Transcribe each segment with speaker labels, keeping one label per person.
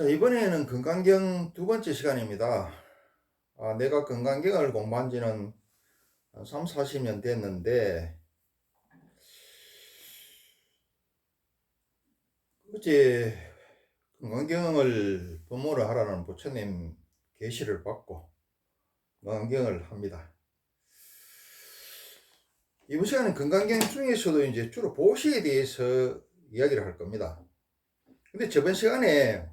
Speaker 1: 자, 이번에는 건강경 두 번째 시간입니다. 내가 건강경을 공부한 지는 한 3, 40년 됐는데, 어제 건강경을 부모를 하라는 부처님 계시를 받고 건강경을 합니다. 이번 시간은 건강경 중에서도 이제 주로 보시에 대해서 이야기를 할 겁니다. 근데 저번 시간에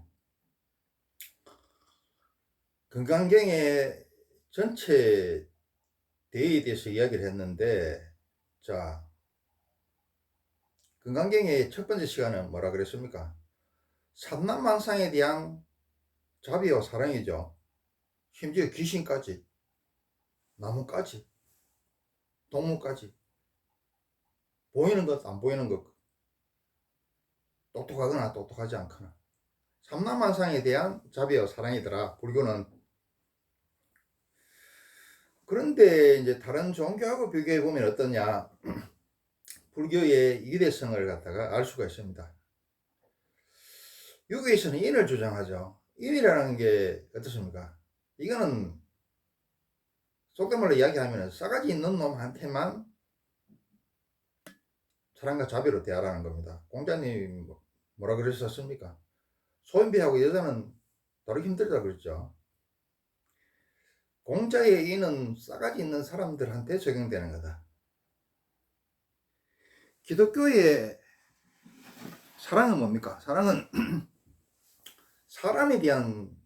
Speaker 1: 건강경의 전체 대의에 대해서 이야기를 했는데, 자, 건강경의 첫 번째 시간은 뭐라 그랬습니까? 삼란만상에 대한 자비와 사랑이죠. 심지어 귀신까지, 나무까지, 동물까지, 보이는 것, 안 보이는 것, 똑똑하거나 똑똑하지 않거나. 삼란만상에 대한 자비와 사랑이더라, 불교는. 그런데 이제 다른 종교하고 비교해 보면 어떠냐? 불교의 이대성을 갖다가 알 수가 있습니다. 유교에서는 인을 주장하죠. 인이라는 게 어떻습니까? 이거는 속된 말로 이야기하면 싸가지 있는 놈한테만 사랑과 자비로 대하라는 겁니다. 공자님 뭐라 그러셨습니까? 소인배하고 여자는 다루기 힘들다 그랬죠. 공자의 인은 싸가지 있는 사람들한테 적용되는 거다. 기독교의 사랑은 뭡니까? 사랑은 사람에 대한,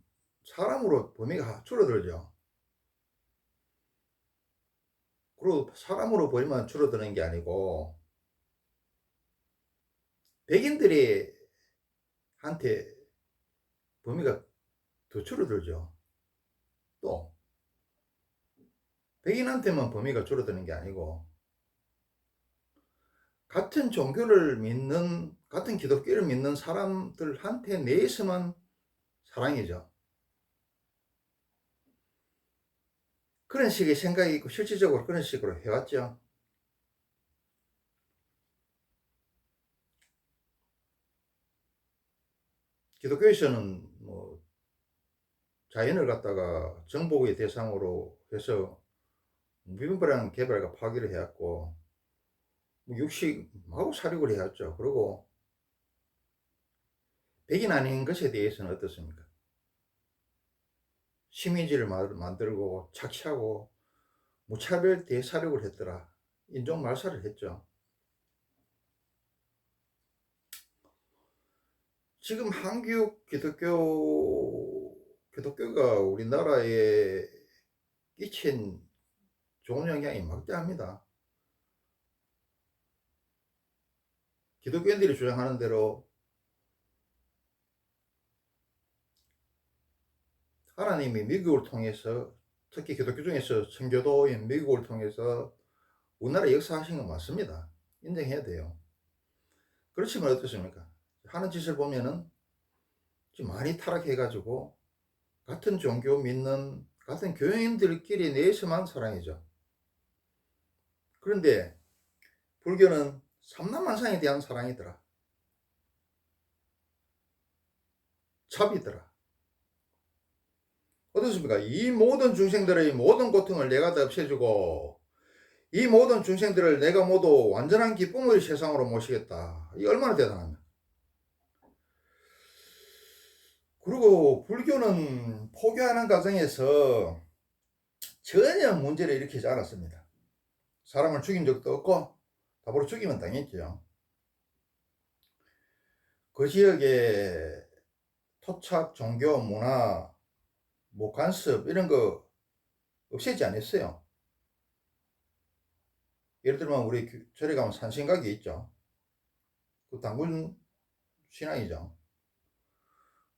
Speaker 1: 사람으로 범위가 줄어들죠. 그리고 사람으로 보이면 줄어드는 게 아니고 백인들이 한테 범위가 더 줄어들죠. 또 백인한테만 범위가 줄어드는 게 아니고 같은 종교를 믿는, 같은 기독교를 믿는 사람들한테 내에서만 사랑이죠. 그런 식의 생각이 있고 실질적으로 그런 식으로 해왔죠. 기독교에서는 뭐 자연을 갖다가 정복의 대상으로 해서 무분별한 개발과 파괴를 해왔고, 뭐 육식하고 사육을 해왔죠. 그리고 백인 아닌 것에 대해서는 어떻습니까? 식민지를 만들고 착취하고 무차별 대사육을 했더라. 인종 말살을 했죠. 지금 한국 기독교가 우리나라에 끼친 좋은 영향이 막대합니다. 기독교인들이 주장하는 대로 하나님이 미국을 통해서, 특히 기독교 중에서 청교도인 미국을 통해서 우리나라 역사하신 건 맞습니다. 인정해야 돼요. 그렇지만 어떻습니까? 하는 짓을 보면은 지금 많이 타락해가지고 같은 종교 믿는 같은 교인들끼리 내에서만 사랑이죠. 그런데 불교는 삼란만상에 대한 사랑이더라. 자비더라. 어떻습니까? 이 모든 중생들의 모든 고통을 내가 다 없애주고 이 모든 중생들을 내가 모두 완전한 기쁨의 세상으로 모시겠다. 이 얼마나 대단합니까? 그리고 불교는 포교하는 과정에서 전혀 문제를 일으키지 않았습니다. 사람을 죽인 적도 없고 답으로 죽이면 당했죠. 그 지역에 토착, 종교, 문화, 뭐 간섭 이런 거 없애지 않았어요. 예를 들면 우리 절에 가면 산신각이 있죠. 그 단군 신앙이죠.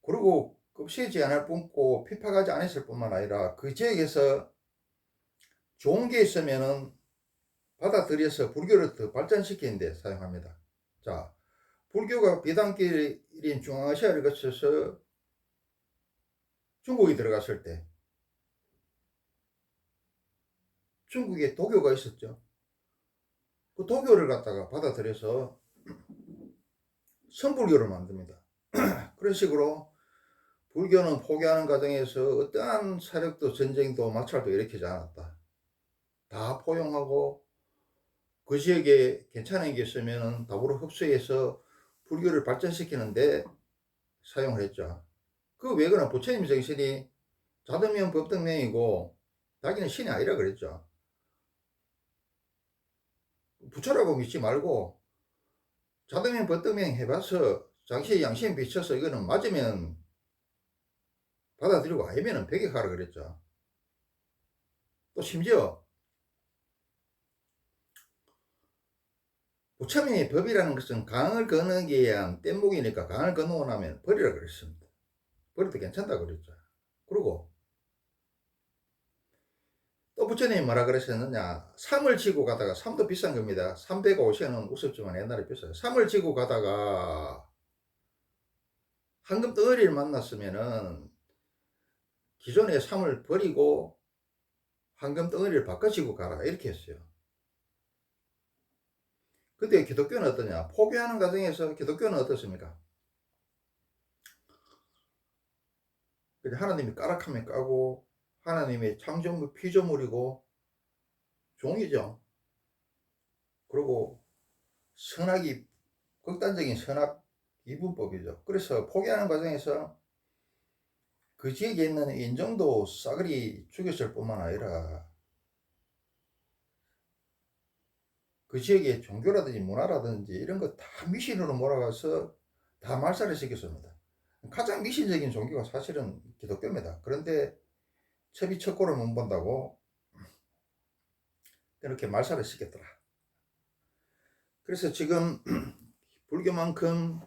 Speaker 1: 그리고 없애지 않을 뿐고 피파가지 않았을 뿐만 아니라 그 지역에서 좋은 게 있으면은 받아들여서 불교를 더 발전시키는 데 사용합니다. 자, 불교가 비단길인 중앙아시아를 거쳐서 중국에 들어갔을 때 중국에 도교가 있었죠. 그 도교를 갖다가 받아들여서 선불교를 만듭니다. 그런 식으로 불교는 포기하는 과정에서 어떠한 사력도 전쟁도 마찰도 일으키지 않았다. 다 포용하고 그 지역에 괜찮은 게 있으면 더불어 흡수해서 불교를 발전시키는데 사용을 했죠. 그 외에는 부처님 정신이 자등명 법등명이고 자기는 신이 아니라 그랬죠. 부처라고 믿지 말고 자등명 법등명 해봐서 당시의 양심에 비춰서 이거는 맞으면 받아들이고 아니면 배격하라 그랬죠. 또 심지어 부처님의 법이라는 것은 강을 건너기 위한 뗏목이니까 강을 건너고 나면 버리라 그랬습니다. 버려도 괜찮다 그랬죠. 그리고 또 부처님이 뭐라 그러셨느냐, 삼을 지고 가다가, 삼도 비싼 겁니다. 350원은 우습지만 옛날에 비싸요. 삼을 지고 가다가 황금 덩어리를 만났으면은 기존의 삼을 버리고 황금 덩어리를 바꿔 지고 가라 이렇게 했어요. 근데 기독교는 어떠냐, 포기하는 과정에서 기독교는 어떻습니까? 하나님이 까락하면 까고 하나님의 창조물 피조물이고 종이죠. 그리고 선악이 극단적인 선악 이분법이죠. 그래서 포기하는 과정에서 그 지역에 있는 인종도 싸그리 죽였을 뿐만 아니라 그 지역의 종교라든지 문화라든지 이런 거 다 미신으로 몰아가서 다 말살을 시켰습니다. 가장 미신적인 종교가 사실은 기독교입니다. 그런데 첩이 첩고를 못 본다고 이렇게 말살을 시켰더라. 그래서 지금 불교만큼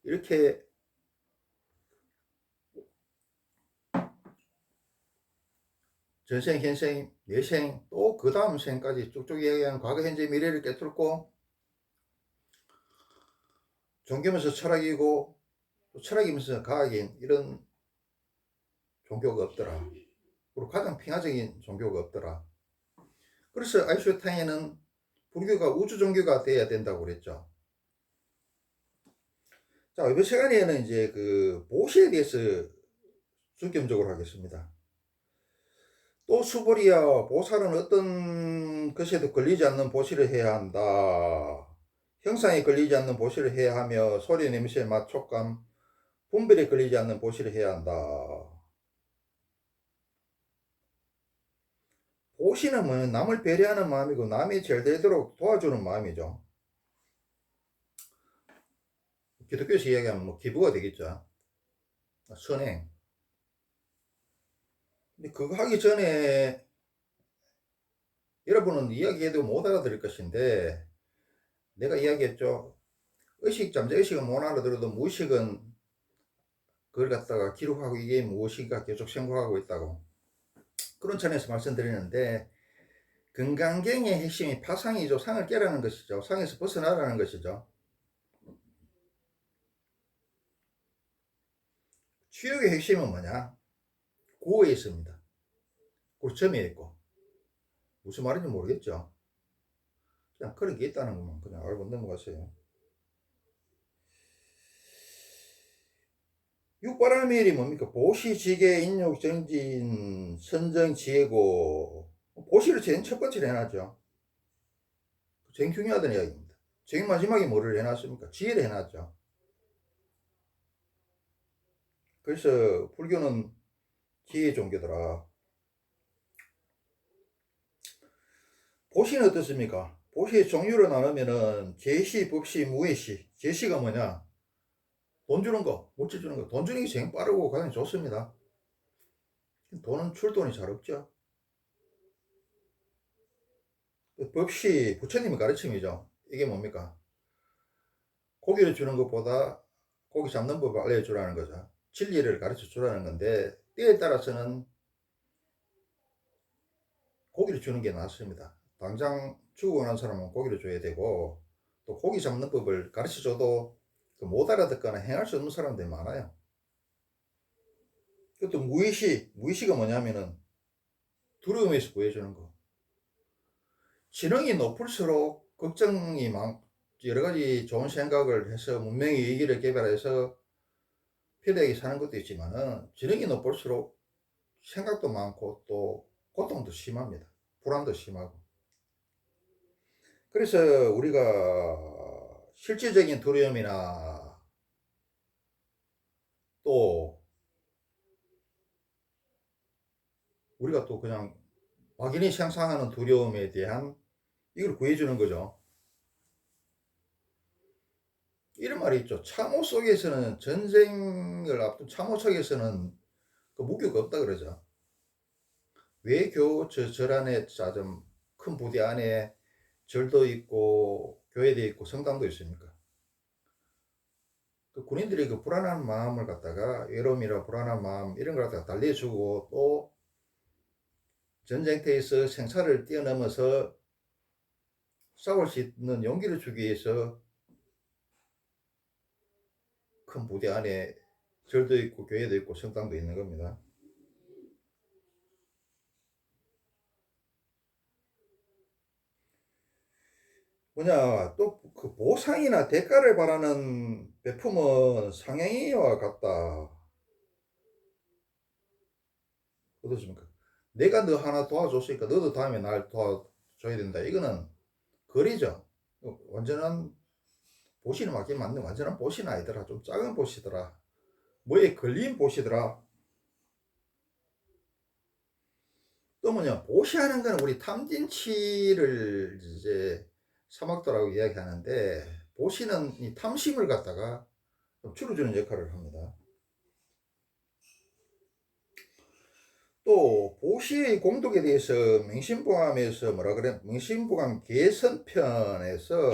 Speaker 1: 이렇게 전생, 현생, 내생, 또 그 다음 생까지 쭉쭉 이야기하는 과거, 현재, 미래를 꿰뚫고 종교면서 철학이고 또 철학이면서 과학인 이런 종교가 없더라. 그리고 가장 평화적인 종교가 없더라. 그래서 아인슈타인은 불교가 우주 종교가 돼야 된다고 그랬죠. 자, 이번 시간에는 이제 그 보시에 대해서 중점적으로 하겠습니다. 또 수보리야, 보살은 어떤 것에도 걸리지 않는 보시를 해야 한다. 형상에 걸리지 않는 보시를 해야 하며 소리, 냄새, 맛, 촉감, 분별에 걸리지 않는 보시를 해야 한다. 보시는 뭐 남을 배려하는 마음이고 남이 잘 되도록 도와주는 마음이죠. 기독교에서 이야기하면 뭐 기부가 되겠죠. 선행. 근데 그거 하기 전에 여러분은 이야기해도 못 알아들을 것인데 내가 이야기했죠. 의식, 잠재의식은 못 알아들어도 무의식은 그걸 갖다가 기록하고 이게 무엇인가 계속 생각하고 있다고. 그런 차원에서 말씀드리는데 건강경의 핵심이 파상이죠. 상을 깨라는 것이죠. 상에서 벗어나라는 것이죠. 치욕의 핵심은 뭐냐? 구호에 있습니다. 그리고 점에 있고. 무슨 말인지 모르겠죠. 그냥 그런 게 있다는 것만 그냥 알고 넘어가세요. 육바라밀이 뭡니까? 보시, 지계, 인욕, 정진, 선정, 지혜고. 보시를 제일 첫 번째로 해놨죠. 제일 중요하다는 이야기입니다. 제일 마지막에 뭐를 해놨습니까? 지혜를 해놨죠. 그래서 불교는 지혜 종교더라. 보시는 어떻습니까? 보시의 종류를 나누면은 제시, 법시, 무예시. 제시가 뭐냐? 돈 주는 거, 물질 주는 거. 돈 주는 게 제일 빠르고 가장 좋습니다. 돈은 출돈이 잘 없죠. 법시, 부처님의 가르침이죠. 이게 뭡니까? 고기를 주는 것보다 고기 잡는 법을 알려주라는 거죠. 진리를 가르쳐 주라는 건데 때에 따라서는 고기를 주는 게 낫습니다. 당장 죽어가는 사람은 고기를 줘야 되고 또 고기 잡는 법을 가르쳐 줘도 못 알아듣거나 행할 수 없는 사람들이 많아요. 그것도 무의시가 뭐냐면은 두려움에서 구해주는 거. 지능이 높을수록 걱정이 여러 가지 좋은 생각을 해서 문명의 위기를 개발해서 편리하게 사는 것도 있지만은 지능이 높을수록 생각도 많고 또 고통도 심합니다. 불안도 심하고. 그래서 우리가 실질적인 두려움이나 또 우리가 또 그냥 막연히 상상하는 두려움에 대한 이걸 구해주는 거죠. 이런 말이 있죠. 참호 속에서는, 전쟁을 앞둔 참호 속에서는 그 무기가 없다 그러죠. 왜 겨우 절 안에 좀 큰 부대 안에 절도 있고 교회도 있고 성당도 있습니까? 그 군인들이 그 불안한 마음을 갖다가, 외로움이나 불안한 마음 이런 걸 갖다가 달래주고, 또 전쟁터에서 생사를 뛰어넘어서 싸울 수 있는 용기를 주기 위해서 큰 부대 안에 절도 있고 교회도 있고 성당도 있는 겁니다. 뭐냐, 또 그 보상이나 대가를 바라는 베품은 상행위와 같다. 어떻습니까? 내가 너 하나 도와줬으니까 너도 다음에 날 도와줘야 된다. 이거는 거리죠. 완전한 보시는 맞긴 맞는 완전한 보시는 아니더라. 좀 작은 보시더라. 뭐에 걸린 보시더라. 또 뭐냐, 보시하는 거는 우리 탐진치를 이제 사막도라고 이야기하는데, 보시는 이 탐심을 갖다가 좀 줄여주는 역할을 합니다. 또 보시의 공덕에 대해서 명심보감에서 뭐라 그래, 명심보감 개선편에서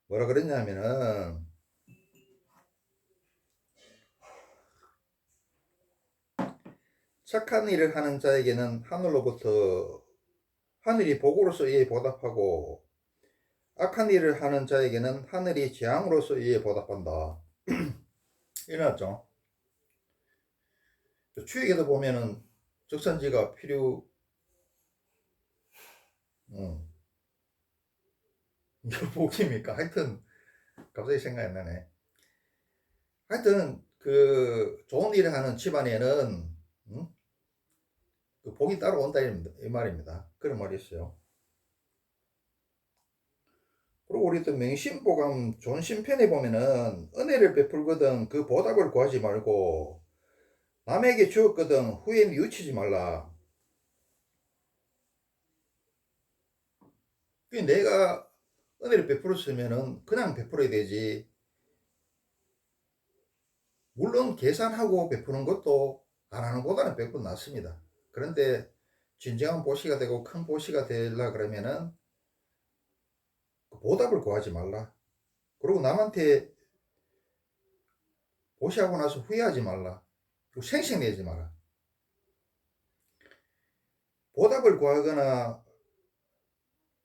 Speaker 1: 뭐라 그랬냐면은, 착한 일을 하는 자에게는 하늘로부터 하늘이 복으로서 이에 보답하고, 악한 일을 하는 자에게는 하늘이 재앙으로서 이에 보답한다. 이래놨죠. 추익에도 보면은 적선지가 필요, 이거 복입니까? 하여튼 갑자기 생각이 안 나네. 하여튼 그 좋은 일을 하는 집안에는 그 복이 따라온다 이 말입니다. 그런 말이 있어요. 그리고 우리 또 명심보감 존심편에 보면은, 은혜를 베풀거든 그 보답을 구하지 말고 남에게 주었거든 후에 뉘우치지 말라. 내가 은혜를 베풀었으면은 그냥 베풀어야 되지. 물론 계산하고 베푸는 것도 안 하는 것보다는 100번 낫습니다. 그런데 진정한 보시가 되고 큰 보시가 되려 그러면은 보답을 구하지 말라. 그리고 남한테 보시하고 나서 후회하지 말라. 그리고 생색내지 마라. 보답을 구하거나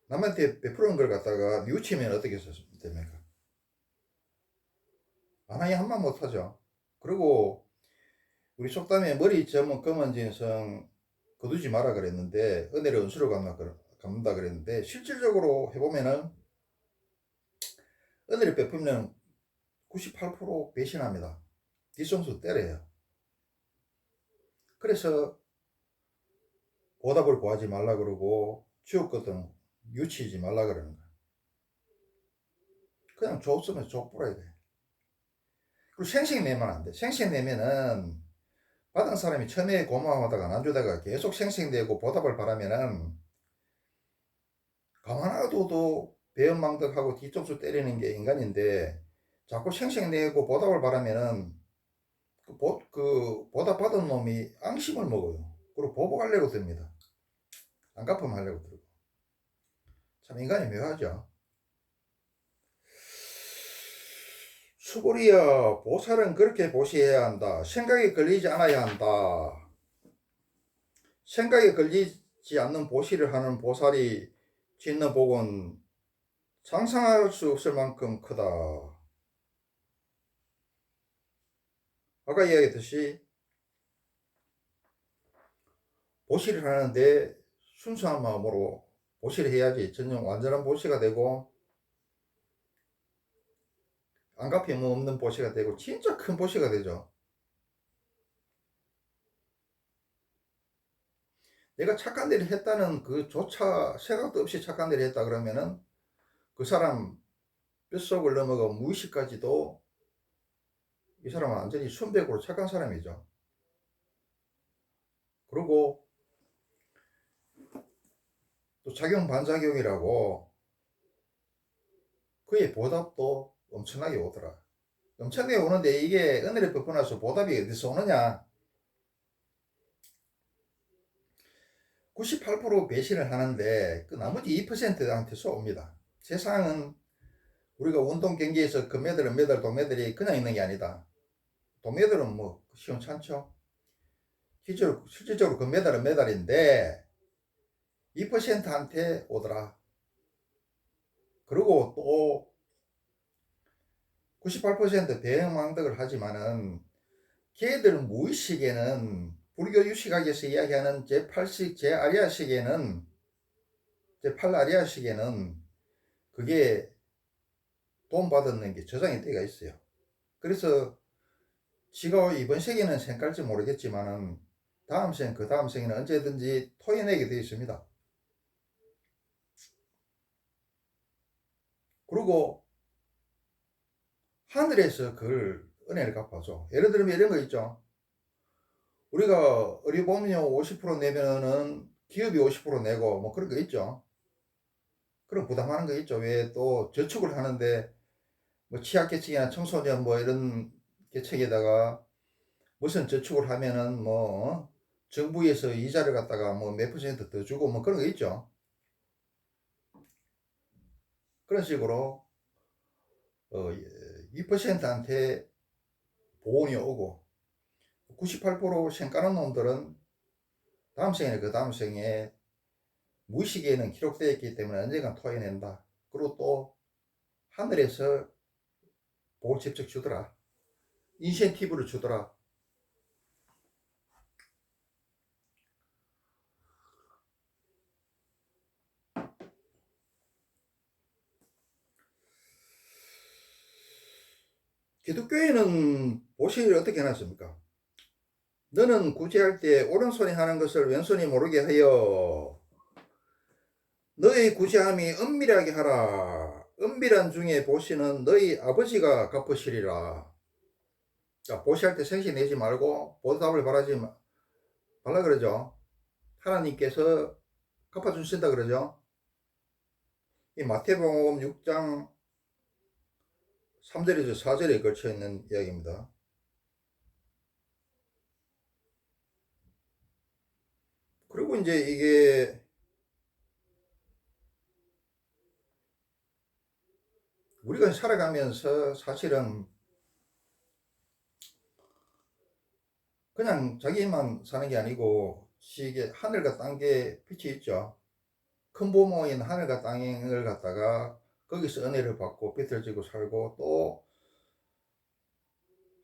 Speaker 1: 남한테 베푸는 걸 갖다가 뉘우치면 어떻게 됩니까? 아나니 한마 못하죠. 그리고 우리 속담에 머리 점은 검은 진성 거두지 마라 그랬는데, 은혜를 은수로 갚는다 그랬는데, 실질적으로 해보면은 은혜를 베풀면 98% 배신합니다. 뒤통수 때려요. 그래서 보답을 구하지 말라 그러고 주었거든 유치지 말라 그러는 거야. 그냥 줬으면 줘버려야 돼. 그리고 생색내면 안 돼. 생색내면은 받은 사람이 처음에 고마워하다가 안 주다가 계속 생색내고 보답을 바라면은, 가만 놔둬도 배은망덕하고 뒤통수 때리는 게 인간인데, 자꾸 생색내고 보답을 바라면은 그 보답 받은 놈이 앙심을 먹어요. 그리고 보복하려고 듭니다. 안 갚으면 하려고 들고. 참 인간이 묘하죠. 수고리여, 보살은 그렇게 보시해야 한다. 생각에 걸리지 않아야 한다. 생각에 걸리지 않는 보시를 하는 보살이 짓는 복은 상상할 수 없을 만큼 크다. 아까 이야기했듯이 보시를 하는데 순수한 마음으로 보시를 해야지 전용 완전한 보시가 되고, 안 갚히면 없는 보시가 되고 진짜 큰 보시가 되죠. 내가 착한 일을 했다는 그조차 생각도 없이 착한 일을 했다 그러면은 그 사람 뼛속을 넘어가 무의식까지도 이 사람은 완전히 순백으로 착한 사람이죠. 그리고 또 작용 반작용이라고 그의 보답도 엄청나게 오더라. 엄청나게 오는데 이게 은혜를 베푸고 나서 보답이 어디서 오느냐? 98% 배신을 하는데 그 나머지 2%한테서 옵니다. 세상은 우리가 운동 경기에서 금메달, 은메달, 동메달이 그냥 있는 게 아니다. 동메달은 뭐 시원찮죠. 실질적으로 금메달은 메달인데 2%한테 오더라. 그리고 또 98% 배영망덕을 하지만은 걔들 무의식에는 불교 유식학에서 이야기하는 제8식 제8아리아식에는 그게 도움받았는 게 저장이 되어 있어요. 그래서 지가 이번 생에는 생갈지 모르겠지만은 다음 생, 그 다음 생에는 언제든지 토해내게 되어 있습니다. 그리고 하늘에서 그걸 은혜를 갚아줘. 예를 들면 이런 거 있죠. 우리가 의료보험료 50% 내면은 기업이 50% 내고 뭐 그런 거 있죠. 그런 부담하는 거 있죠. 왜 또 저축을 하는데 뭐 취약계층이나 청소년 뭐 이런 계층에다가 무슨 저축을 하면은 뭐 정부에서 이자를 갖다가 뭐 몇 퍼센트 더 주고 뭐 그런 거 있죠. 그런 식으로 2%한테 보온이 오고 98% 생까는 놈들은 다음 생에 그 다음 생에 무의식에는 기록되어 있기 때문에 언젠간 토해낸다. 그리고 또 하늘에서 복을 직접 주더라. 인센티브를 주더라. 기독교에는 보시를 어떻게 해놨습니까? 너는 구제할 때 오른손이 하는 것을 왼손이 모르게 하여 너의 구제함이 은밀하게 하라. 은밀한 중에 보시는 너희 아버지가 갚으시리라. 자, 보시할 때 생시 내지 말고 보답을 말라 그러죠. 하나님께서 갚아주신다 그러죠. 이 마태복음 6장 3절에서 4절에 걸쳐 있는 이야기입니다. 그리고 이제 이게 우리가 살아가면서 사실은 그냥 자기만 사는 게 아니고 시계 하늘과 땅에 빛이 있죠. 큰 부모인 하늘과 땅을 갖다가 거기서 은혜를 받고 빛을 지고 살고 또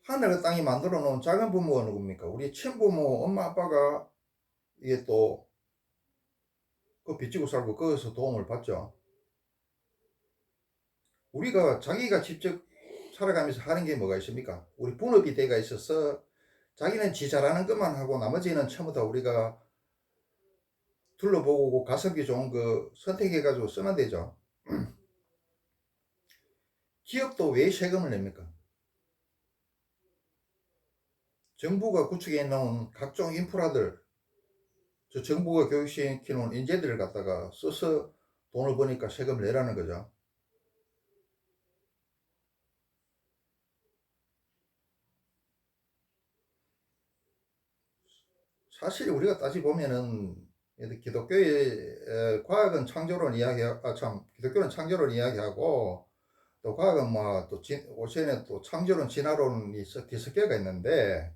Speaker 1: 하늘과 땅이 만들어 놓은 작은 부모가 누굽니까? 우리 친부모 엄마 아빠가 이게 또 그 빚지고 살고 거기서 도움을 받죠. 우리가 자기가 직접 살아가면서 하는 게 뭐가 있습니까? 우리 본업이 돼가 있어서 자기는 지 잘하는 것만 하고 나머지는 전부 다 우리가 둘러보고 가성비 좋은 거 선택해가지고 쓰면 되죠. 기업도 왜 세금을 냅니까? 정부가 구축해 놓은 각종 인프라들, 저 정부가 교육시켜 놓은 인재들을 갖다가 써서 돈을 버니까 세금을 내라는 거죠. 사실 우리가 따지 보면은 기독교의 과학은 창조론 이야기, 기독교는 창조론 이야기하고 또 과학은 뭐또 오션에 또 창조론, 진화론이 뒤섞여가 있는데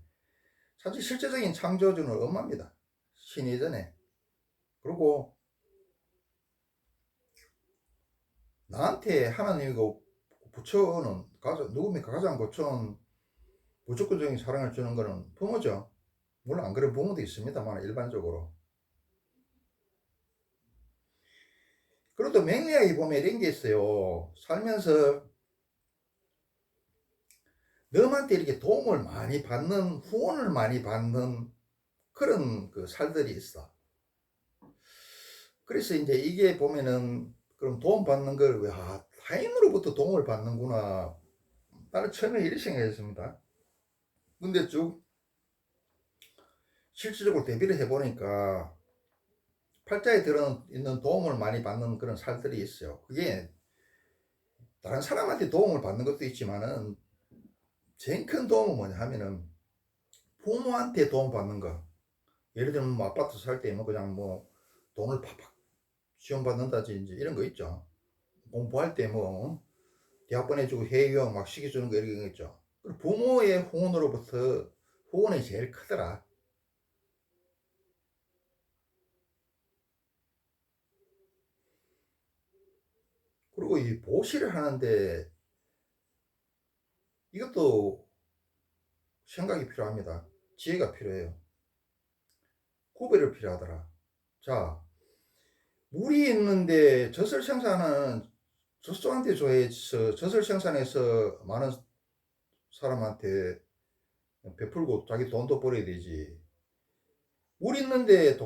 Speaker 1: 사실 실제적인 창조주는 엄마입니다. 신 이전에. 그리고 나한테 하나님이고 부처는 누굽니까? 가장 고초는 무조건적인 사랑을 주는 것은 부모죠. 물론 안 그런 부모도 있습니다만 일반적으로. 그래도 맹리학에 보면 이런 게 있어요. 살면서 너한테 이렇게 도움을 많이 받는, 후원을 많이 받는 그런 그 살들이 있어. 그래서 이제 이게 보면은 그럼 도움 받는 걸 왜, 타인으로부터 도움을 받는구나. 나는 처음에 이렇게 생각했습니다. 근데 쭉 실질적으로 대비를 해보니까 팔자에 들어있는 도움을 많이 받는 그런 살들이 있어요. 그게 다른 사람한테 도움을 받는 것도 있지만은 제일 큰 도움은 뭐냐 하면은 부모한테 도움 받는 거. 예를 들면 뭐 아파트 살 때 뭐 그냥 뭐 돈을 팍팍 지원받는다든지 이런 거 있죠. 공부할 때 뭐 대학 보내주고 해외여행 막 시켜주는 거 이런 거 있죠. 부모의 후원으로부터 후원이 제일 크더라. 그리고 이 보시를 하는데 이것도 생각이 필요합니다. 지혜가 필요해요. 구별이 필요하더라. 자, 물이 있는데 젖을 생산하는 젖소한테 줘야지 젖을 생산해서 많은 사람한테 베풀고 자기 돈도 벌어야 되지. 물 있는데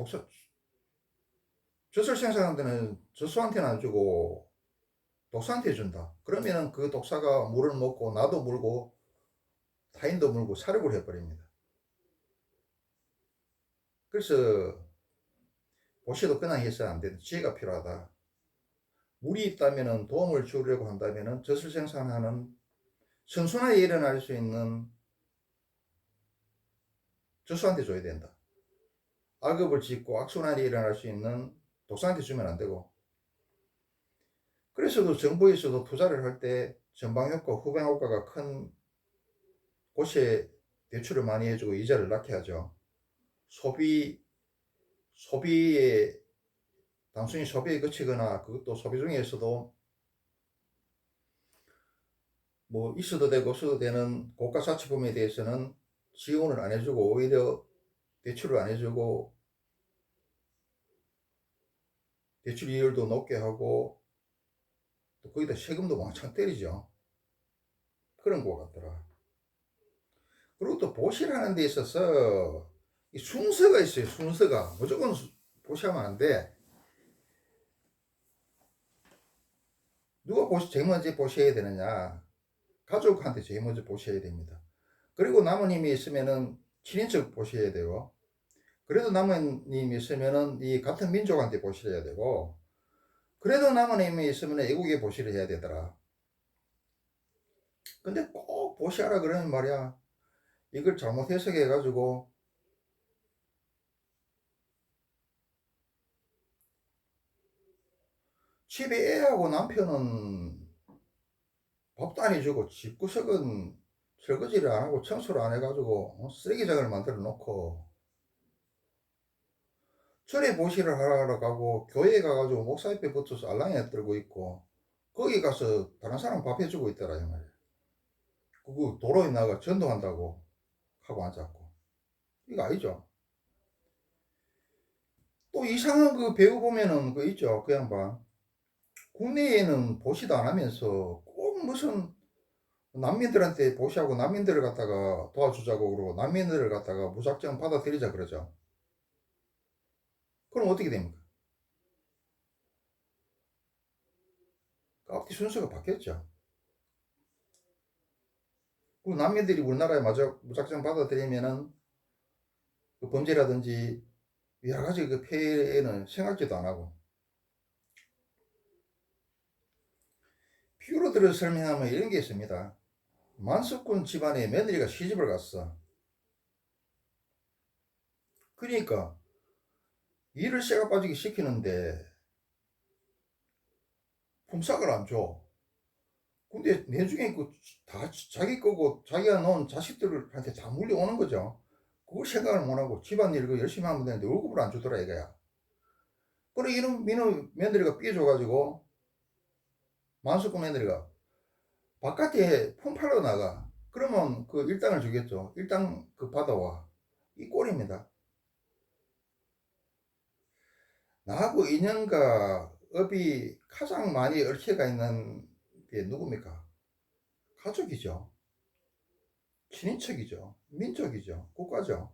Speaker 1: 젖을 생산하는 데는 젖소한테는 안 주고 독사한테 준다. 그러면은 그 독사가 물을 먹고 나도 물고 타인도 물고 사륙을 해버립니다. 그래서 보시도 그냥 해서는 안 된다. 지혜가 필요하다. 물이 있다면은 도움을 주려고 한다면은 젖을 생산하는 선순환에 일어날 수 있는 젖소한테 줘야 된다. 악업을 짓고 악순환이 일어날 수 있는 독사한테 주면 안 되고. 그래서도 정부에서도 투자를 할 때 전방효과, 후방효과가 큰 곳에 대출을 많이 해주고 이자를 낮게 하죠. 소비에 단순히 소비에 그치거나 그것도 소비 중에서도 뭐 있어도 되고 없어도 되는 고가 사치품에 대해서는 지원을 안 해주고 오히려 대출을 안 해주고 대출 이율도 높게 하고 또 거기다 세금도 왕창 때리죠. 그런 것 같더라. 그리고 또 보시라는 데 있어서 순서가 있어요. 순서가 무조건 보시하면 안 돼. 누가 제일 먼저 보셔야 되느냐? 가족한테 제일 먼저 보셔야 됩니다. 그리고 남은 힘이 있으면은 친인척 보셔야 되고, 그래도 남은 힘이 있으면은 이 같은 민족한테 보셔야 되고, 그래도 남은 힘이 있으면 애국에 보시를 해야 되더라. 근데 꼭 보시하라 그러면 말이야. 이걸 잘못 해석해 가지고 집에 애하고 남편은 밥도 안 해주고 집구석은 설거지를 안 하고 청소를 안 해가지고 쓰레기장을 만들어 놓고 절에 보시를 하러 가고 교회에 가가지고 목사 옆에 붙어서 알랑이 떨고 있고 거기 가서 다른 사람 밥 해주고 있더라 이 말이야. 그거 도로에 나가 전도한다고 하고 앉았고 이거 아니죠. 또 이상한 그 배우 보면은 그 있죠 그 양반 국내에는 보시도 안 하면서 꼭 무슨 난민들한테 보시하고 난민들을 갖다가 도와주자고 그러고 난민들을 갖다가 무작정 받아들이자 그러죠. 그럼 어떻게 됩니까? 앞뒤 순서가 바뀌었죠. 그 난민들이 우리나라에 마저 무작정 받아들이면은 그 범죄라든지 여러 가지 그 폐해는 생각지도 안 하고. 비유로 들어 설명하면 이런 게 있습니다. 만석군 집안에 며느리가 시집을 갔어. 그러니까 일을 쇠가 빠지게 시키는데 품삯을 안 줘. 근데 내중에 그 다 자기 거고 자기가 놓은 자식들한테 다 물려오는 거죠. 그걸 생각을 못하고 집안일 그 열심히 하면 되는데 월급을 안 주더라 이거야. 그래 이런 민호 며느리가 삐져가지고 만수꾼 며느리가 바깥에 품 팔러 나가. 그러면 그 일당을 주겠죠. 일당 그 받아와. 이 꼴입니다. 나하고 인연과 업이 가장 많이 얽혀가 있는 게 누굽니까? 가족이죠. 친인척이죠. 민족이죠. 국가죠.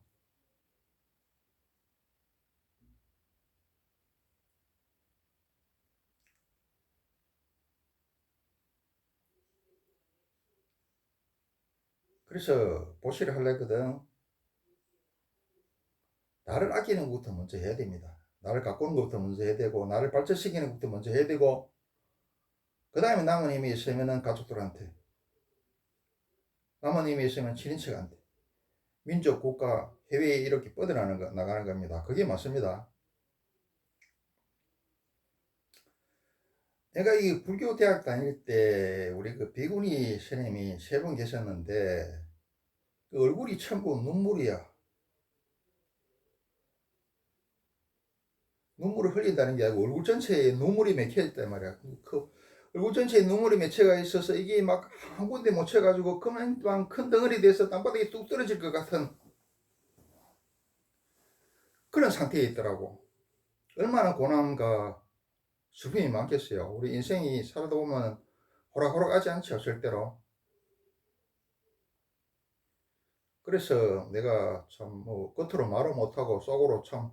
Speaker 1: 그래서 보시를 하려 했거든. 나를 아끼는 것부터 먼저 해야 됩니다. 나를 가꾸는 것부터 먼저 해야 되고, 나를 발전시키는 것부터 먼저 해야 되고, 그 다음에 남은 힘이 있으면 가족들한테, 남은 힘이 있으면 친인척한테, 민족, 국가, 해외에 이렇게 나가는 겁니다. 그게 맞습니다. 내가 이 불교 대학 다닐 때 우리 그 비구니 스님이 3분 계셨는데 그 얼굴이 전부 눈물이야. 눈물을 흘린다는 게 아니고 얼굴 전체에 눈물이 맺혀 있단 말이야. 그 얼굴 전체에 눈물이 맺혀가 있어서 이게 막 한 군데 묻혀가지고 그만 큰 덩어리 돼서 땅바닥에 뚝 떨어질 것 같은 그런 상태에 있더라고. 얼마나 고난과 슬픔이 많겠어요. 우리 인생이 살다 보면 호락호락하지 않죠, 절대로. 그래서 내가 참 뭐 겉으로 말을 못하고 속으로 참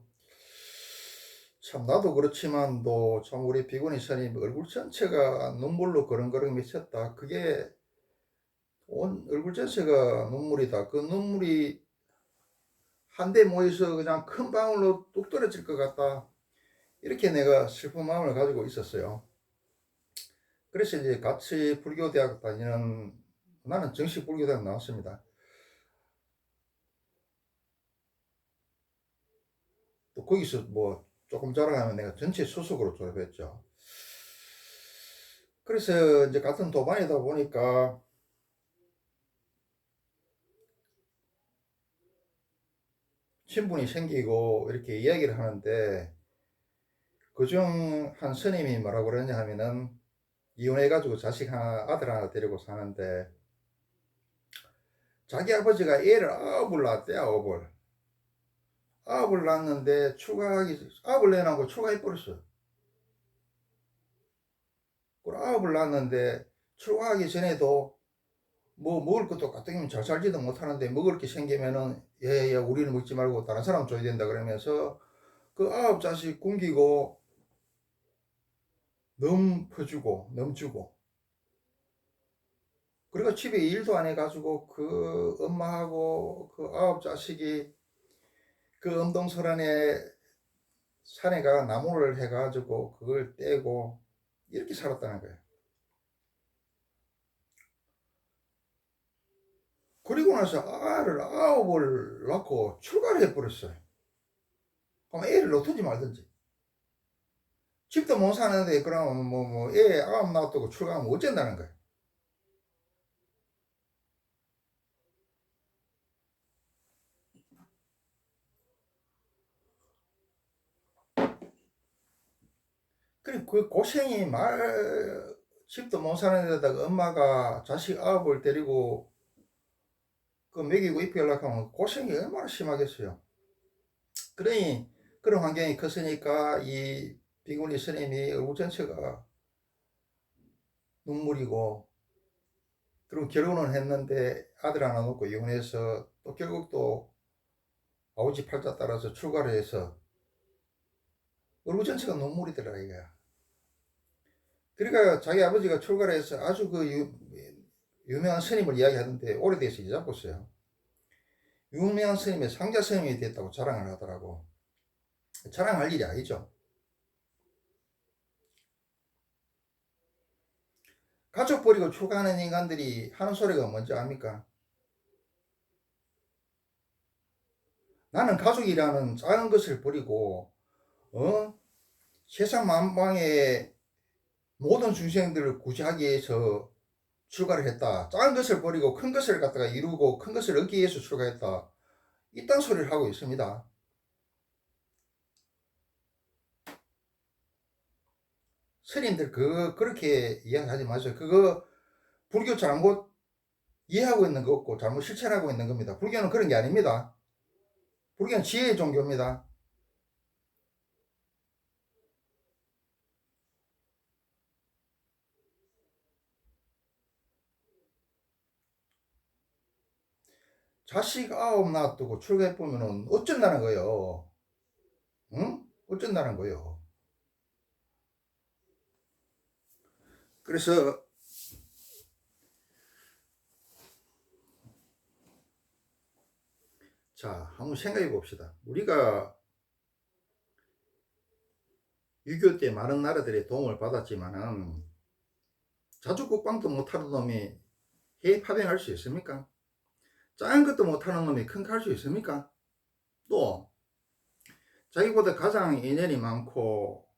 Speaker 1: 나도 그렇지만 또 참 우리 비구니 스님 얼굴 전체가 눈물로 그렁그렁 미쳤다. 그게 온 얼굴 전체가 눈물이다. 그 눈물이 한데 모여서 그냥 큰 방울로 뚝 떨어질 것 같다. 이렇게 내가 슬픈 마음을 가지고 있었어요. 그래서 이제 같이 불교대학 다니는, 나는 정식 불교대학 나왔습니다. 또 거기서 뭐 조금 자랑하면 내가 전체 수석으로 졸업했죠. 그래서 이제 같은 도반이다 보니까 친분이 생기고 이렇게 이야기를 하는데 그중 한 스님이 뭐라고 그러냐 하면은 이혼해가지고 아들 하나 데리고 사는데 자기 아버지가 애를 9을 낳았대. 9을 낳았는데 아홉을 내놓고 출가해버렸어. 그리고 9을 낳았는데 출가하기 전에도 뭐 먹을 것도 가뜩이면 잘 살지도 못하는데 먹을 게 생기면은 예, 우리는 먹지 말고 다른 사람 줘야 된다 그러면서 그 9자식 굶기고 넘주고 그리고 집에 일도 안 해가지고 그 엄마하고 그 9자식이 그 엄동설안에 산에 가 나무를 해가지고 그걸 떼고 이렇게 살았다는 거예요. 그리고 나서 알을 9을 낳고 출가를 해버렸어요. 그럼 애를 놓든지 말든지. 집도 못 사는데 그러면 애 9 낳았다고 출가하면 어쩐다는 거예요. 그리고 그 고생이 집도 못 사는 데다가 엄마가 자식 9을 데리고 그 먹이고 입히려고 하면 고생이 얼마나 심하겠어요. 그러니 그런 환경이 컸으니까 이 비구니 스님이 얼굴 전체가 눈물이고 그리고 결혼을 했는데 아들 하나 놓고 이혼해서 또 결국 또 아버지 팔자 따라서 출가를 해서 얼굴 전체가 눈물이더라 이거야. 그러니까 자기 아버지가 출가를 해서 아주 그 유명한 스님을 이야기하던데 오래돼서 잊어버렸어요. 유명한 스님의 상자 스님이 됐다고 자랑을 하더라고. 자랑할 일이 아니죠. 가족 버리고 출가하는 인간들이 하는 소리가 뭔지 압니까? 나는 가족이라는 작은 것을 버리고 세상 만방의 모든 중생들을 구제하기 위해서 출가를 했다. 작은 것을 버리고 큰 것을 갖다가 이루고 큰 것을 얻기 위해서 출가했다. 이딴 소리를 하고 있습니다. 스님들 그렇게 이야기하지 마세요. 그거 불교 잘못 이해하고 있는 거 없고 잘못 실천하고 있는 겁니다. 불교는 그런 게 아닙니다. 불교는 지혜의 종교입니다. 자식 9 낳았다고 출가해보면은 어쩐다는 거예요. 응? 어쩐다는 거예요. 그래서 자, 한번 생각해 봅시다. 우리가 6.25 때 많은 나라들의 도움을 받았지만은 자주 국방도 못하는 놈이 해외 파병할 수 있습니까? 작은 것도 못하는 놈이 큰 거 할 수 있습니까? 또 자기보다 가장 인연이 많고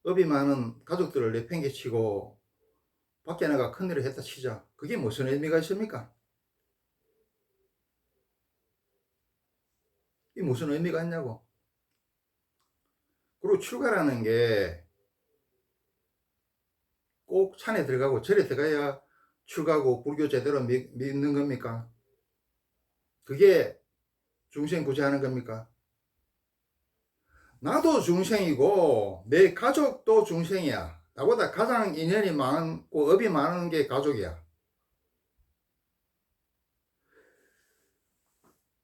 Speaker 1: 업이 많은 가족들을 내팽개치고 밖에 나가 큰일을 했다 치자. 그게 무슨 의미가 있습니까? 이게 무슨 의미가 있냐고. 그리고 출가라는 게 꼭 산에 들어가고 절에 들어가야 출가하고 불교 제대로 믿는 겁니까? 그게 중생 구제하는 겁니까? 나도 중생이고 내 가족도 중생이야. 나보다 가장 인연이 많고 업이 많은 게 가족이야.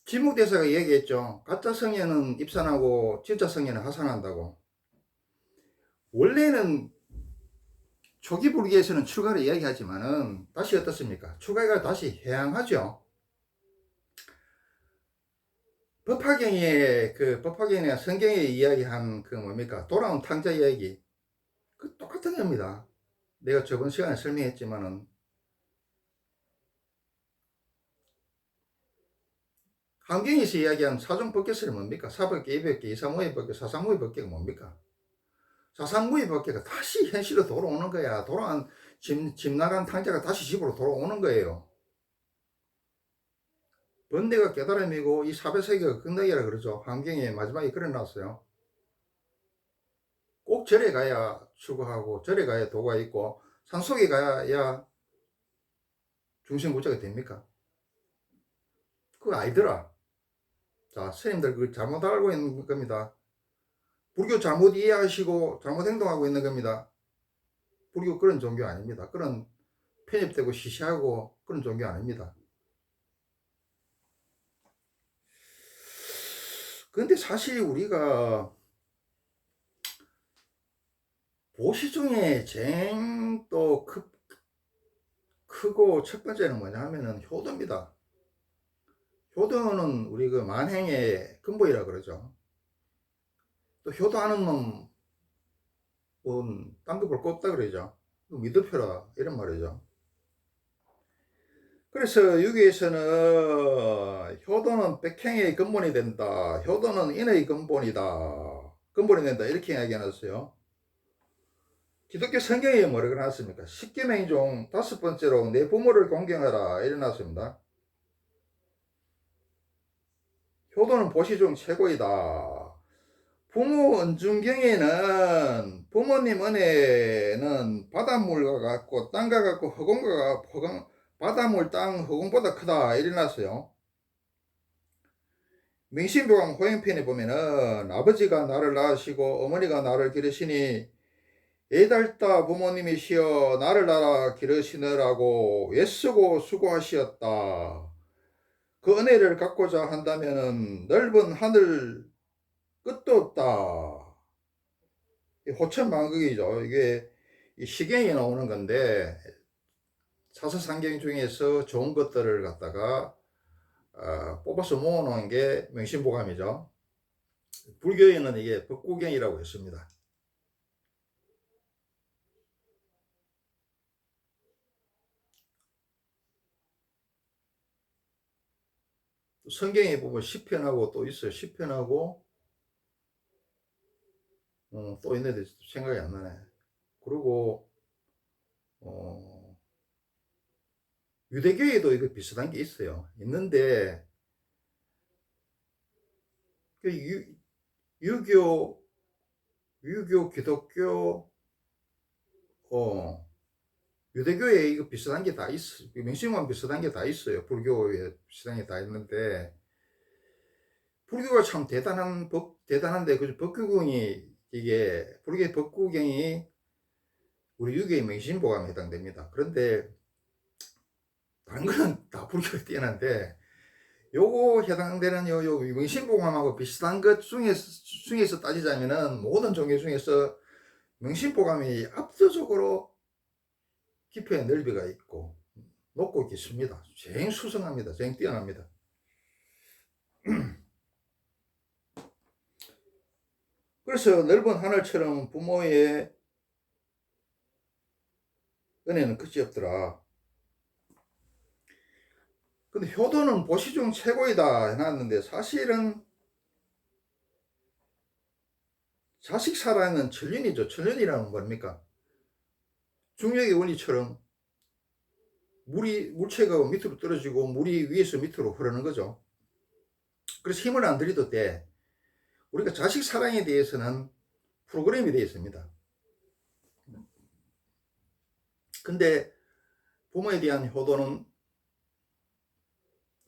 Speaker 1: 지목대사가 얘기했죠. 가짜 성녀는 입산하고 진짜 성녀는 하산한다고. 원래는 초기 불교에서는 출가를 이야기하지만은 다시 어떻습니까? 출가가 다시 해양하죠. 법화경이나 성경에 이야기한 그 뭡니까? 돌아온 탕자 이야기. 그 똑같은 겁니다. 내가 저번 시간에 설명했지만은 한경에서 이야기한 사종법계설이 뭡니까? 사법계, 이법계, 이사무의법계, 사상무의법계가 뭡니까? 사상무의법계가 다시 현실로 돌아오는 거야. 돌아온 집 나간 탕자가 다시 집으로 돌아오는 거예요. 번뇌가 깨달음이고 이 사배세계가 끝나기라 그러죠. 한경에 마지막에 그래 놨어요. 꼭 절에 가야 출가하고 절에 가야 도가 있고 산속에 가야 중생구제가 됩니까? 그거 아니더라. 자, 스님들 그걸 잘못 알고 있는 겁니다. 불교 잘못 이해하시고 잘못 행동하고 있는 겁니다. 불교 그런 종교 아닙니다. 그런 편입되고 시시하고 그런 종교 아닙니다. 근데 사실 우리가 보시 중에 제일 또 크고 첫 번째는 뭐냐 하면은 효도입니다. 효도는 우리 그 만행의 근본이라 그러죠. 또 효도하는 놈은 딴 거 볼 거 없다 그러죠. 믿어펴라 이런 말이죠. 그래서 여기에서는 효도는 백행의 근본이 된다. 효도는 인의 근본이다. 근본이 된다. 이렇게 이야기해놨어요. 기독교 성경에 뭐라고 해놨습니까? 10계명 중 5번째로 내 부모를 공경하라 이래놨습니다. 효도는 보시 중 최고이다. 부모 은중경에는 부모님 은혜는 바닷물과 같고 땅과 같고 바닷물 땅 허공보다 크다 이래놨어요. 명심보감 호행편에 보면은 아버지가 나를 낳으시고 어머니가 나를 기르시니 애달다 부모님이시여 나를 낳아 기르시느라고 애쓰고 수고하시었다. 그 은혜를 갖고자 한다면은 넓은 하늘 끝도 없다. 호천만극이죠. 이게 시경에 나오는 건데 사서상경 중에서 좋은 것들을 갖다가 뽑아서 모아놓은 게 명심보감이죠. 불교에는 이게 법구경이라고 했습니다. 성경에 보면 시편하고 또 있어요. 시편하고 또 있는데 생각이 안 나네. 그리고 유대교에도 이거 비슷한 게 있어요. 있는데 그 유교, 기독교, 유대교에 이거 비슷한 게 다 있어. 명심만 비슷한 게 다 있어요. 불교에 비슷한 게 다 있는데 불교가 참 대단한데 그 법규경이 이게 불교의 법규경이 우리 유교의 명심보감에 해당됩니다. 그런데 다른 거는 다 불교에 뛰어난데 요거 해당되는 요 명심보감하고 비슷한 것 중에서 따지자면은 모든 종교 중에서 명심보감이 압도적으로 깊이의 넓이가 있고 높고 깊습니다. 쟁 수성합니다. 쟁 뛰어납니다. 그래서 넓은 하늘처럼 부모의 은혜는 끝이 없더라. 근데 효도는 보시 중 최고이다 해놨는데, 사실은 자식 사랑은 천륜이죠. 천륜이라는 건 뭡니까? 중력의 원리처럼 물체가 밑으로 떨어지고 물이 위에서 밑으로 흐르는 거죠. 그래서 힘을 안 들여도 돼. 우리가 자식 사랑에 대해서는 프로그램이 되어 있습니다. 근데 부모에 대한 효도는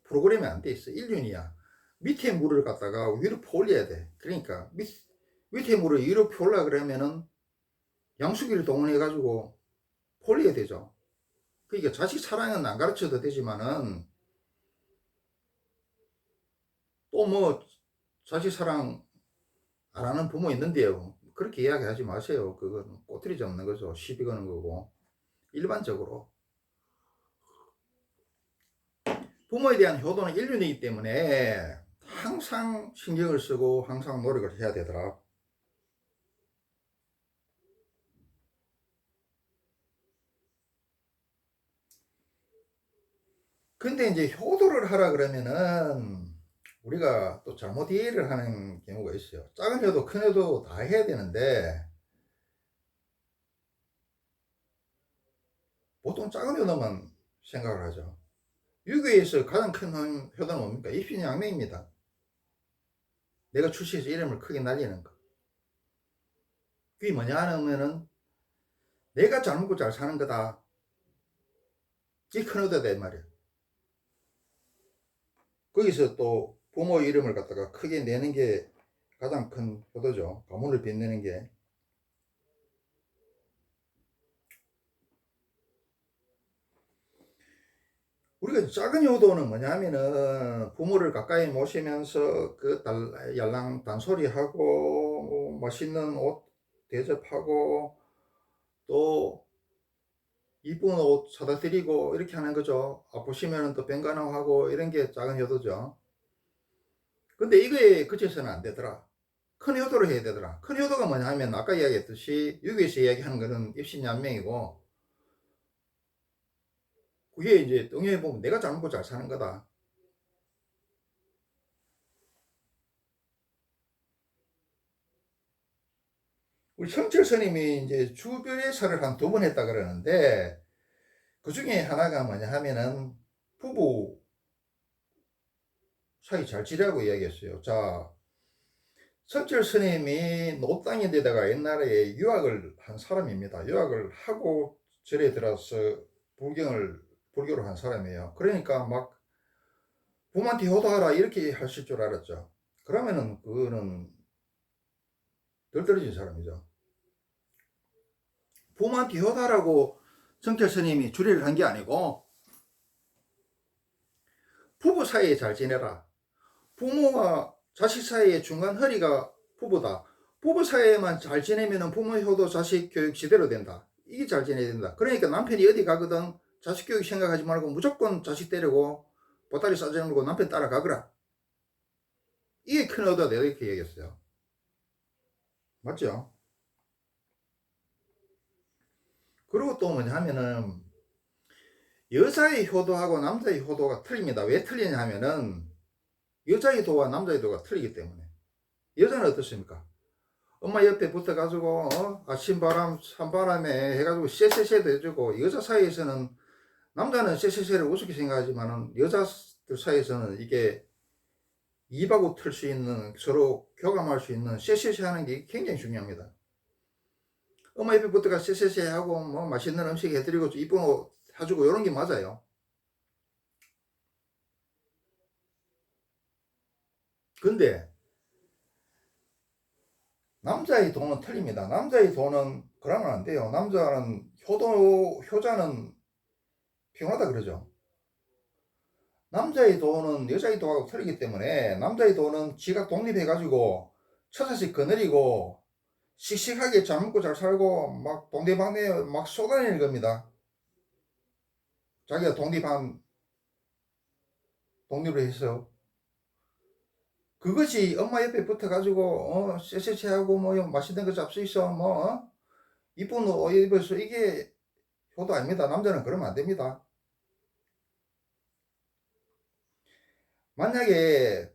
Speaker 1: 프로그램이 안 돼 있어. 인륜이야. 밑에 물을 갖다가 위로 퍼올려야 돼. 그러니까 밑에 물을 위로 퍼올라 그러면은 양수기를 동원해 가지고 퍼올려야 되죠. 그러니까 자식 사랑은 안 가르쳐도 되지만은 또 뭐 자식 사랑 안 하는 부모 있는데요. 그렇게 이야기하지 마세요. 그건 꼬투리 잡는 거죠. 시비 거는 거고. 일반적으로 부모에 대한 효도는 인륜이기 때문에 항상 신경을 쓰고 항상 노력을 해야 되더라. 근데 이제 효도를 하라 그러면은 우리가 또 잘못 이해를 하는 경우가 있어요. 작은 효도 큰 효도 다 해야 되는데 보통 작은 효도만 생각을 하죠. 유교에서 가장 큰 효도는 뭡니까? 입신양명입니다. 내가 출시해서 이름을 크게 날리는 거. 그게 뭐냐 하면은 내가 잘 먹고 잘 사는 거다. 이게 큰 효도다 이 말이야. 거기서 또 부모 이름을 갖다가 크게 내는 게 가장 큰 효도죠. 가문을 빛내는 게. 우리가 작은 효도는 뭐냐면은 부모를 가까이 모시면서 그 얄랑 단소리하고 맛있는 옷 대접하고 또 이쁜 옷 사다 드리고 이렇게 하는 거죠. 아프시면은 또 병간호하고 이런 게 작은 효도죠. 근데 이거에 그쳐서는 안 되더라. 큰 효도를 해야 되더라. 큰 효도가 뭐냐 하면 아까 이야기했듯이 유교에서 이야기하는 거는 입신양명이고, 그게 이제 동요에 보면 내가 잘 먹고 잘 사는 거다. 우리 성철 스님이 이제 주교예사를 한 2번 했다 그러는데, 그 중에 하나가 뭐냐 하면은 부부 사이 잘 지내라고 이야기했어요. 자, 성철 스님이 노땅인데다가 옛날에 유학을 한 사람입니다. 유학을 하고 절에 들어서 불교를 한 사람이에요. 그러니까 막 부모한테 효도하라 이렇게 하실 줄 알았죠. 그러면은 그거는 덜 떨어진 사람이죠. 부모한테 효도하라고 성철 스님이 주례를 한 게 아니고, 부부 사이에 잘 지내라. 부모와 자식 사이의 중간 허리가 부부다. 부부 사이에만 잘 지내면 부모 효도 자식 교육 제대로 된다. 이게 잘 지내야 된다. 그러니까 남편이 어디 가거든 자식 교육 생각하지 말고 무조건 자식 데리고 보따리 싸주는 남편 따라가거라. 이게 큰 효도다. 내가 이렇게 얘기했어요. 맞죠? 그리고 또 뭐냐 하면은 여자의 효도하고 남자의 효도가 틀립니다. 왜 틀리냐 하면은 여자의 도와 남자의 도가 틀리기 때문에. 여자는 어떻습니까? 엄마 옆에 붙어가지고 아침바람 산바람에 해가지고 쎄쎄쎄도 해주고, 여자 사이에서는 남자는 쎄쎄쎄를 우습게 생각하지만 여자들 사이에서는 이게 입하고 틀 수 있는, 서로 교감할 수 있는 쎄쎄쎄 하는 게 굉장히 중요합니다. 엄마 옆에 붙어가 쎄쎄쎄 하고 뭐 맛있는 음식 해드리고 이쁜 옷 사주고 이런 게 맞아요. 근데 남자의 돈은 틀립니다. 남자의 돈은 그러면 안 돼요. 남자는 효자는 피곤하다 그러죠. 남자의 돈은 여자의 돈하고 틀리기 때문에 남자의 돈은 지가 독립해가지고 처자식 거느리고 씩씩하게 잘 먹고 잘 살고 막 동네방네 막 쏘다니는 겁니다. 자기가 독립을 해서 그것이 엄마 옆에 붙어가지고 쎄쎄쎄하고 뭐 맛있는 거 잡수 있어 뭐 이쁜 옷 입어서 이게 효도 아닙니다. 남자는 그러면 안 됩니다. 만약에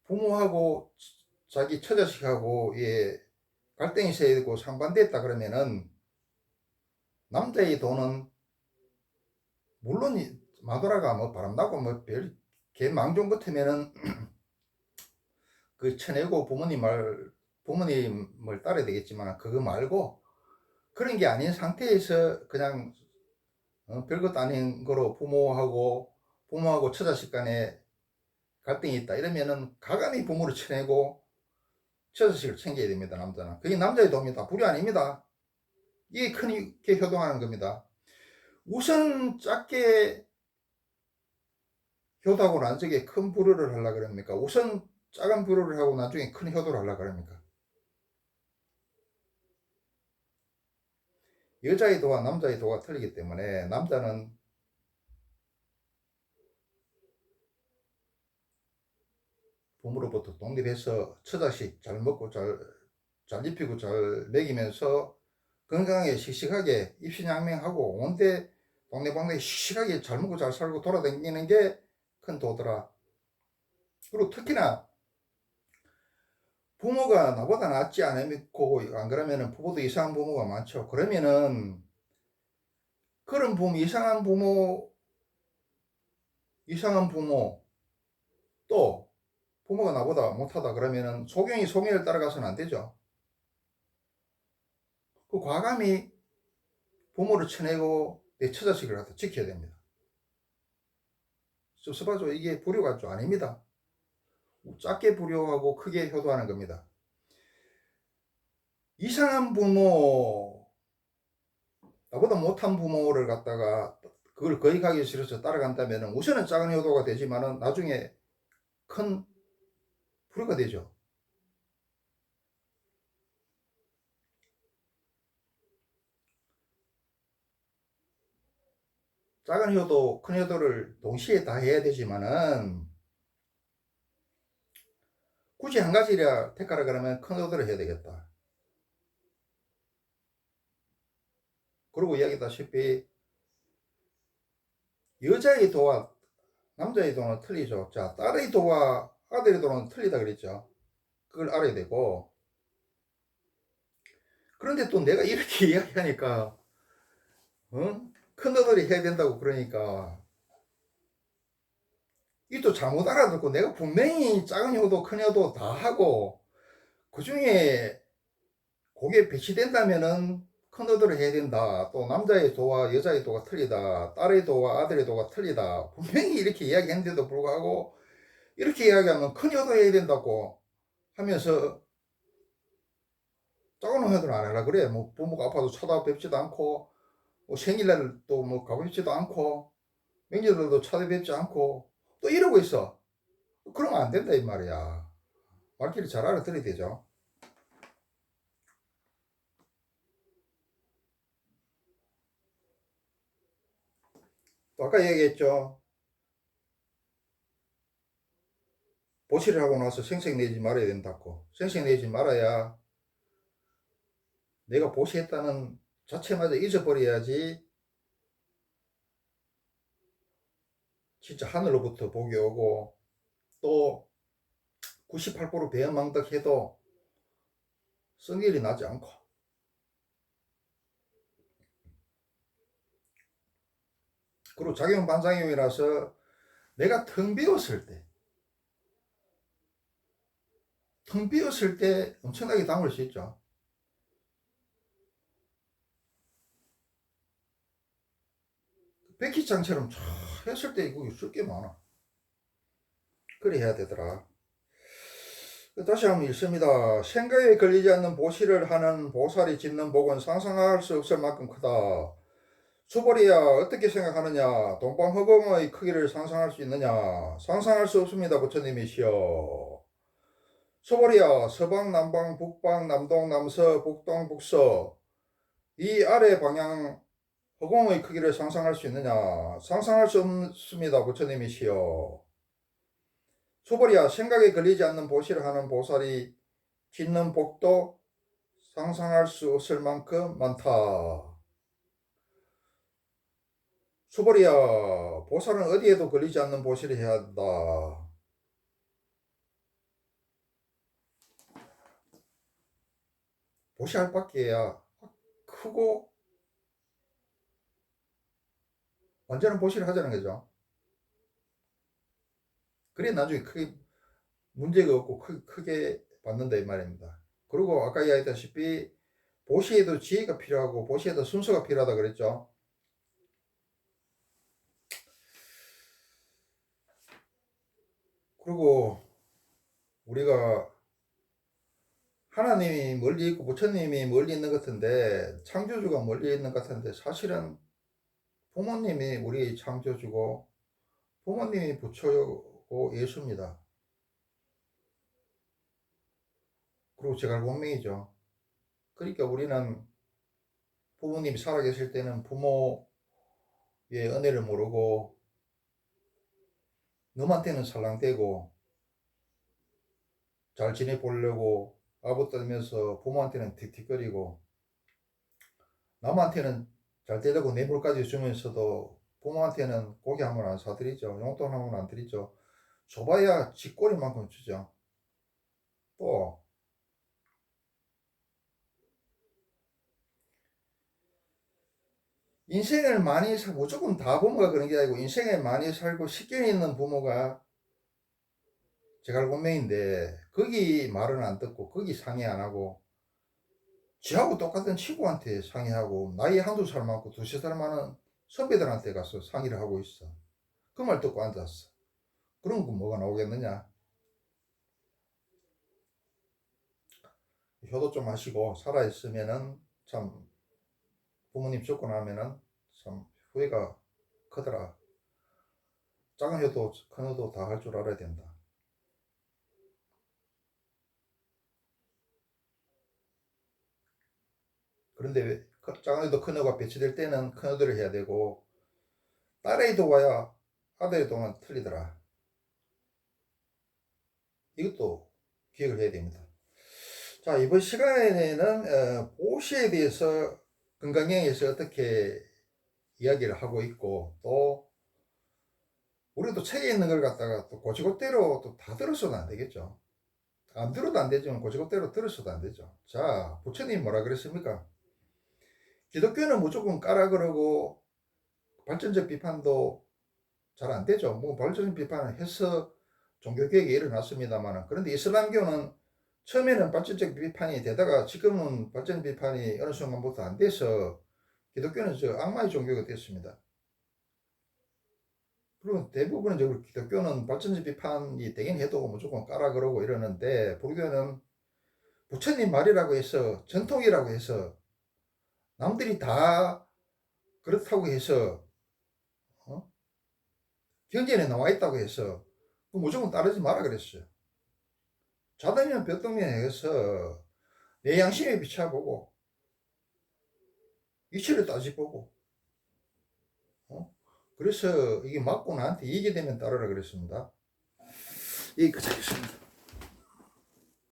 Speaker 1: 부모하고 자기 처자식하고 갈등이 생기고 상반됐다 그러면은 남자의 돈은 물론 마누라가 뭐 바람나고 뭐 별 개망종 같으면은 그 쳐내고 부모님을 따라야 되겠지만 그거 말고 그런 게 아닌 상태에서 그냥 별것도 아닌 거로 부모하고 처자식 간에 갈등이 있다 이러면은 가감히 부모를 쳐내고 처자식을 챙겨야 됩니다. 남자는 그게 남자의 도입니다. 불이 아닙니다. 이게 크게 효동하는 겁니다. 우선 작게 효도하고 나중에 큰 불효를 하려고 그럽니까? 우선 작은 불효를 하고 나중에 큰 효도를 하려고 그럽니까? 여자의 도와 남자의 도가 틀리기 때문에 남자는 부모로부터 독립해서 처자식 잘 먹고 잘 입히고 잘 먹이면서 건강하게 씩씩하게 입신양명하고 온데 동네방네 씩씩하게 잘 먹고 잘 살고 돌아다니는 게 큰 도더라. 그리고 특히나 부모가 나보다 낫지 않고 안 그러면은 부모도 이상한 부모가 많죠. 그러면은 그런 부모 이상한 부모 또 부모가 나보다 못하다 그러면은 소경이 소멸을 따라가서는 안 되죠. 그 과감히 부모를 쳐내고 내 처자식을 갖다 지켜야 됩니다. 섭섭하죠. 이게 불효가 좀 아닙니다. 작게 불효하고 크게 효도하는 겁니다. 이상한 부모, 나보다 못한 부모를 갖다가 그걸 거역하기 싫어서 따라간다면 우선은 작은 효도가 되지만은 나중에 큰 불효가 되죠. 작은 효도, 큰 효도를 동시에 다 해야 되지만은 굳이 한 가지를 택하라 그러면 큰 효도를 해야 되겠다. 그리고 이야기했다시피 여자의 도와 남자의 도는 틀리죠. 자, 딸의 도와 아들의 도는 틀리다 그랬죠. 그걸 알아야 되고 그런데 또 내가 이렇게 이야기하니까 큰 너들이 해야 된다고 그러니까 이 또 잘못 알아듣고 내가 분명히 작은 효도 큰 효도 다 하고 그 중에 그게 배치된다면은 큰 너들을 해야 된다. 또 남자의 도와 여자의 도가 틀리다. 딸의 도와 아들의 도가 틀리다. 분명히 이렇게 이야기했는데도 불구하고 이렇게 이야기하면 큰 효도 해야 된다고 하면서 작은 효도는 안 하려 그래. 뭐 부모가 아파도 찾아뵙지도 않고 뭐 생일날 또 뭐 가뵙지도 않고 명절들도 찾아뵙지 않고 또 이러고 있어. 그러면 안 된다 이 말이야. 말귀를 잘 알아들어야 되죠. 또 아까 얘기했죠. 보시를 하고 나서 생색내지 말아야 된다고. 생색내지 말아야 내가 보시했다는 자체마저 잊어버려야지 진짜 하늘로부터 복이 오고 또 98% 배은망덕해도 성질이 나지 않고 그리고 작용 반작용이라서 내가 텅 비었을 때 엄청나게 담을 수 있죠. 백희장처럼 쫙 했을 때 이거 쓸 게 많아. 그래 해야 되더라. 다시 한번 읽습니다. 생각에 걸리지 않는 보시를 하는 보살이 짓는 복은 상상할 수 없을 만큼 크다. 수벌이야 어떻게 생각하느냐? 동방허공의 크기를 상상할 수 있느냐? 상상할 수 없습니다. 부처님이시여. 소보리야 서방 남방 북방 남동 남서 북동 북서 이 아래 방향 허공의 크기를 상상할 수 있느냐? 상상할 수 없습니다. 부처님이시여. 소보리야 생각에 걸리지 않는 보시를 하는 보살이 짓는 복도 상상할 수 없을 만큼 많다. 소보리야 보살은 어디에도 걸리지 않는 보시를 해야 한다. 보시할 밖에야 크고 완전한 보시를 하자는 거죠. 그래 나중에 크게 문제가 없고 크게 받는다 이 말입니다. 그리고 아까 이야기했다시피 보시에도 지혜가 필요하고 보시에도 순서가 필요하다 그랬죠. 그리고 우리가 하나님이 멀리 있고 부처님이 멀리 있는 것 같은데 창조주가 멀리 있는 것 같은데 사실은 부모님이 우리 창조주고 부모님이 부처고 예수입니다. 그리고 제갈공명이죠. 그러니까 우리는 부모님이 살아계실 때는 부모의 은혜를 모르고 너한테는 살랑대고 잘 지내보려고 아부 떨면서 부모한테는 틱틱거리고 남한테는 잘 되려고 뇌물까지 주면서도 부모한테는 고기 한 번 안 사드리죠. 용돈 한 번 안 드리죠. 줘봐야 쥐꼬리만큼 주죠. 또 인생을 많이 살고 무조건 다 부모가 그런 게 아니고 인생을 많이 살고 식견이 있는 부모가 제갈공명인데 거기 말은 안 듣고 거기 상의 안 하고 지하고 똑같은 친구한테 상의하고 나이 한두 살 많고 두세 살 많은 선배들한테 가서 상의를 하고 있어. 그 말 듣고 앉았어. 그런 거 뭐가 나오겠느냐. 효도 좀 하시고 살아있으면은 참 부모님 죽고 나면은 참 후회가 크더라. 작은 효도 큰 효도 다 할 줄 알아야 된다. 그런데 왜 작은 효도 큰 효가 배치될 때는 큰 효도를 해야 되고 딸의 도와야 아들의 도는 틀리더라. 이것도 기억을 해야 됩니다. 자, 이번 시간에는 보시에 대해서 건강영에서 어떻게 이야기를 하고 있고 또 우리도 책에 있는 걸 갖다가 또 고지고대로 또 다 들어서도 안 되겠죠. 안 들어도 안 되지만 고지고대로 들어서도 안 되죠. 자, 부처님 뭐라 그랬습니까? 기독교는 무조건 까라 그러고 발전적 비판도 잘 안 되죠. 뭐 발전적 비판을 해서 종교개혁이 일어났습니다만 그런데 이슬람교는 처음에는 발전적 비판이 되다가 지금은 발전 비판이 어느 순간부터 안 돼서 기독교는 저 악마의 종교가 됐습니다. 그리고 대부분적으로 기독교는 발전적 비판이 되긴 해도 무조건 까라 그러고 이러는데 불교는 부처님 말이라고 해서 전통이라고 해서 남들이 다 그렇다고 해서 어? 경전에 나와 있다고 해서 무조건 따르지 마라 그랬어요. 자다면 볕동면 해서 내 양심에 비춰보고 이치를 따지보고 그래서 이게 맞고 나한테 이익이 되면 따르라 그랬습니다. 여기까지 하겠습니다.